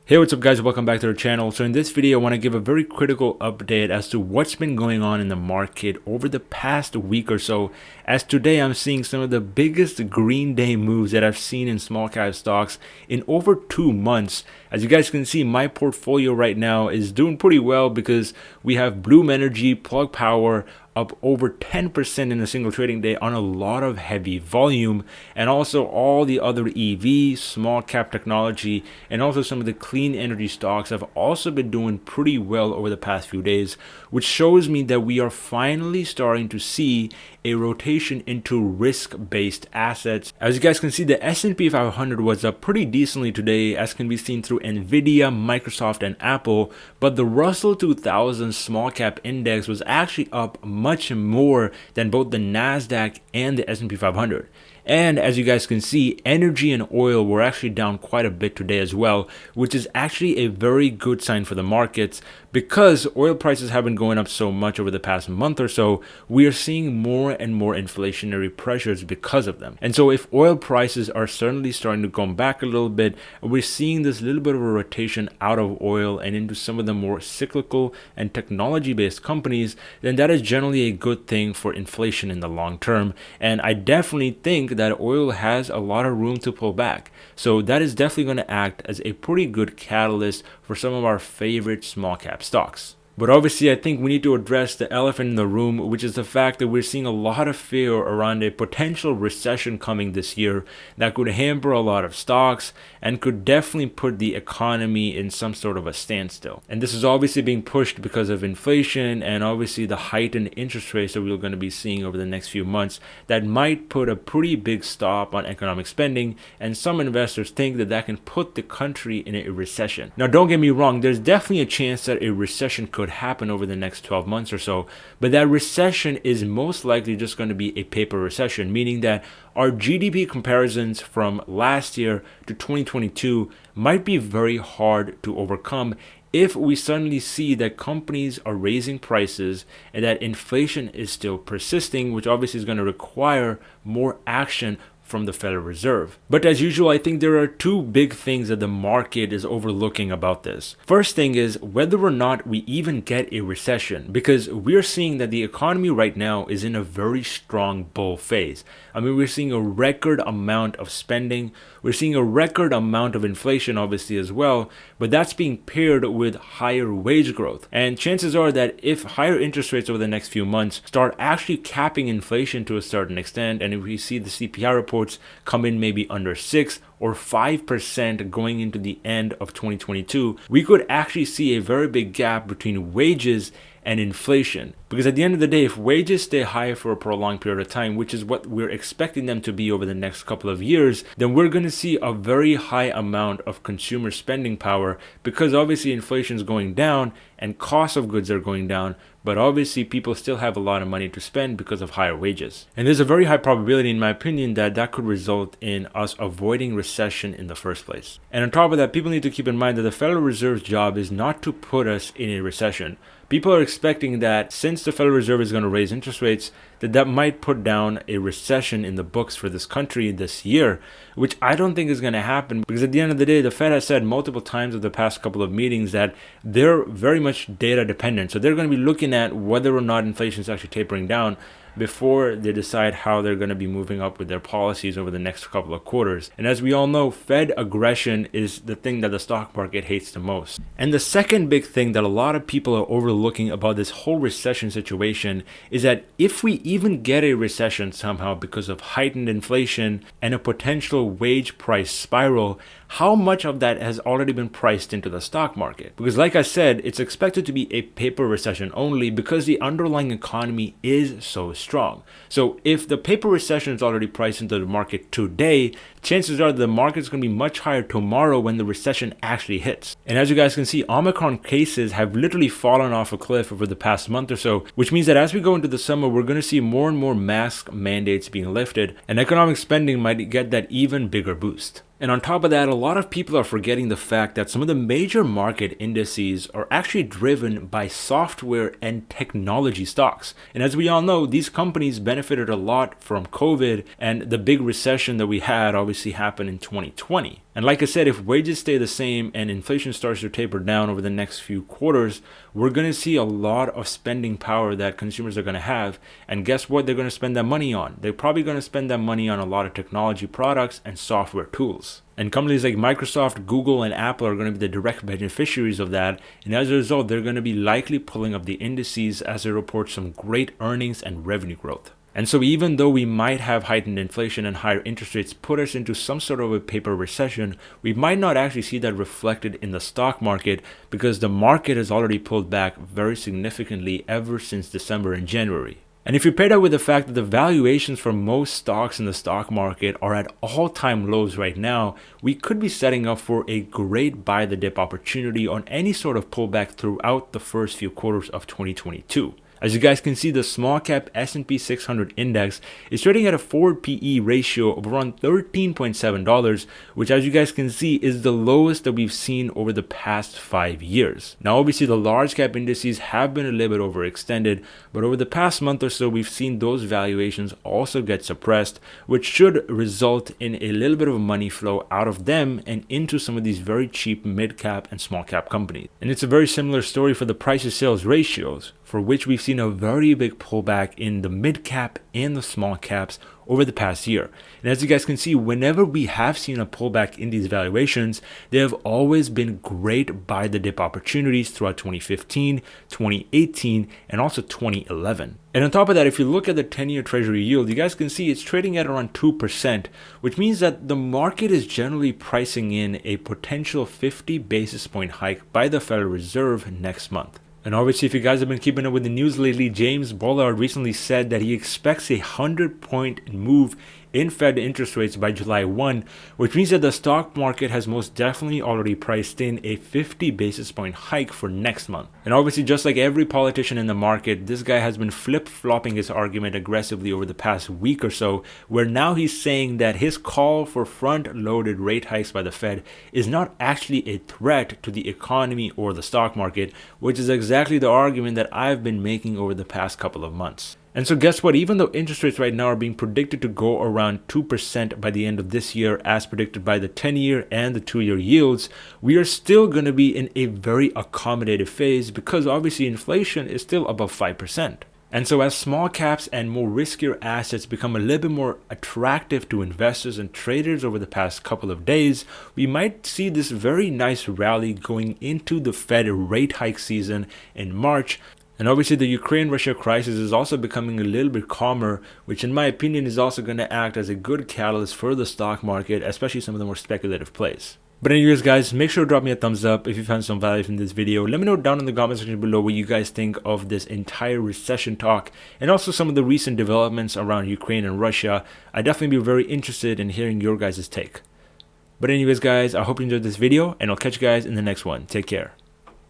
Hey, what's up guys, welcome back to our channel. So in this video I want to give a very critical update as to what's been going on in the market over the past week or so, as today I'm seeing some of the biggest green day moves that I've seen in small cap stocks in over 2 months. As you guys can see, my portfolio right now is doing pretty well because we have Bloom Energy, Plug Power, up over 10% in a single trading day on a lot of heavy volume, and also all the other EV, small cap technology, and also some of the clean energy stocks have also been doing pretty well over the past few days, which shows me that we are finally starting to see a rotation into risk-based assets. As you guys can see, the S&P 500 was up pretty decently today, as can be seen through Nvidia, Microsoft, and Apple, but the Russell 2000 small cap index was actually up much more than both the Nasdaq and the S&P 500. And as you guys can see, energy and oil were actually down quite a bit today as well, which is actually a very good sign for the markets because oil prices have been going up so much over the past month or so. We are seeing more and more inflationary pressures because of them. And so if oil prices are certainly starting to come back a little bit, we're seeing this little bit of a rotation out of oil and into some of the more cyclical and technology-based companies, then that is generally a good thing for inflation in the long term. And I definitely think that oil has a lot of room to pull back. So that is definitely going to act as a pretty good catalyst for some of our favorite small cap stocks. But obviously, I think we need to address the elephant in the room, which is the fact that we're seeing a lot of fear around a potential recession coming this year that could hamper a lot of stocks and could definitely put the economy in some sort of a standstill. And this is obviously being pushed because of inflation and obviously the heightened interest rates that we're going to be seeing over the next few months that might put a pretty big stop on economic spending. And some investors think that that can put the country in a recession. Now, don't get me wrong, there's definitely a chance that a recession could happen over the next 12 months or so, but that recession is most likely just going to be a paper recession, meaning that our GDP comparisons from last year to 2022 might be very hard to overcome if we suddenly see that companies are raising prices and that inflation is still persisting, which obviously is going to require more action from the Federal Reserve. But as usual, I think there are two big things that the market is overlooking about this. First thing is whether or not we even get a recession, because we're seeing that the economy right now is in a very strong bull phase. I mean, we're seeing a record amount of spending, we're seeing a record amount of inflation obviously as well, but that's being paired with higher wage growth. And chances are that if higher interest rates over the next few months start actually capping inflation to a certain extent, and if we see the CPI report come in maybe under 6 or 5% going into the end of 2022, we could actually see a very big gap between wages and inflation. Because at the end of the day, if wages stay high for a prolonged period of time, which is what we're expecting them to be over the next couple of years, then we're going to see a very high amount of consumer spending power, because obviously inflation is going down and cost of goods are going down, but obviously people still have a lot of money to spend because of higher wages. And there's a very high probability, in my opinion, that that could result in us avoiding recession in the first place. And on top of that, people need to keep in mind that the Federal Reserve's job is not to put us in a recession. People are expecting that since the Federal Reserve is going to raise interest rates, that might put down a recession in the books for this country this year, which I don't think is going to happen, because at the end of the day, the Fed has said multiple times over the past couple of meetings that they're very much data dependent. So they're going to be looking at whether or not inflation is actually tapering down before they decide how they're going to be moving up with their policies over the next couple of quarters. And as we all know, Fed aggression is the thing that the stock market hates the most. And the second big thing that a lot of people are overlooking about this whole recession situation is that if we even get a recession somehow because of heightened inflation and a potential wage price spiral, how much of that has already been priced into the stock market? Because like I said, it's expected to be a paper recession only because the underlying economy is so strong. So if the paper recession is already priced into the market today, chances are the market is going to be much higher tomorrow when the recession actually hits. And as you guys can see, Omicron cases have literally fallen off a cliff over the past month or so, which means that as we go into the summer, we're going to see more and more mask mandates being lifted, and economic spending might get that even bigger boost. And on top of that, a lot of people are forgetting the fact that some of the major market indices are actually driven by software and technology stocks. And as we all know, these companies benefited a lot from COVID, and the big recession that we had obviously happened in 2020. And like I said, if wages stay the same and inflation starts to taper down over the next few quarters, we're going to see a lot of spending power that consumers are going to have. And guess what they're going to spend that money on? They're probably going to spend that money on a lot of technology products and software tools. And companies like Microsoft, Google, and Apple are going to be the direct beneficiaries of that. And as a result, they're going to be likely pulling up the indices as they report some great earnings and revenue growth. And so even though we might have heightened inflation and higher interest rates put us into some sort of a paper recession, we might not actually see that reflected in the stock market because the market has already pulled back very significantly ever since December and January. And if you pair that with the fact that the valuations for most stocks in the stock market are at all-time lows right now, we could be setting up for a great buy the dip opportunity on any sort of pullback throughout the first few quarters of 2022. As you guys can see, the small cap S&P 600 index is trading at a forward PE ratio of around $13.7, which as you guys can see is the lowest that we've seen over the past 5 years. Now obviously the large cap indices have been a little bit overextended, but over the past month or so we've seen those valuations also get suppressed, which should result in a little bit of money flow out of them and into some of these very cheap mid cap and small cap companies. And it's a very similar story for the price to sales ratios, for which we've seen a very big pullback in the mid cap and the small caps over the past year. And as you guys can see, whenever we have seen a pullback in these valuations, they have always been great buy the dip opportunities throughout 2015, 2018, and also 2011. And on top of that, if you look at the 10-year treasury yield, you guys can see it's trading at around 2%, which means that the market is generally pricing in a potential 50 basis point hike by the Federal Reserve next month. And obviously, if you guys have been keeping up with the news lately, James Bullard recently said that he expects a 100-point move in Fed interest rates by July 1, which means that the stock market has most definitely already priced in a 50 basis point hike for next month. And obviously, just like every politician in the market, this guy has been flip-flopping his argument aggressively over the past week or so, where now he's saying that his call for front-loaded rate hikes by the Fed is not actually a threat to the economy or the stock market, which is exactly the argument that I've been making over the past couple of months. And so guess what? Even though interest rates right now are being predicted to go around 2% by the end of this year, as predicted by the 10-year and the 2-year yields, we are still going to be in a very accommodative phase because obviously inflation is still above 5%. And so as small caps and more riskier assets become a little bit more attractive to investors and traders over the past couple of days, we might see this very nice rally going into the Fed rate hike season in March. And obviously the Ukraine-Russia crisis is also becoming a little bit calmer, which in my opinion is also going to act as a good catalyst for the stock market, especially some of the more speculative plays. But anyways guys, make sure to drop me a thumbs up if you found some value from this video. Let me know down in the comment section below what you guys think of this entire recession talk and also some of the recent developments around Ukraine and Russia. I'd definitely be very interested in hearing your guys' take. But anyways guys, I hope you enjoyed this video and I'll catch you guys in the next one. Take care.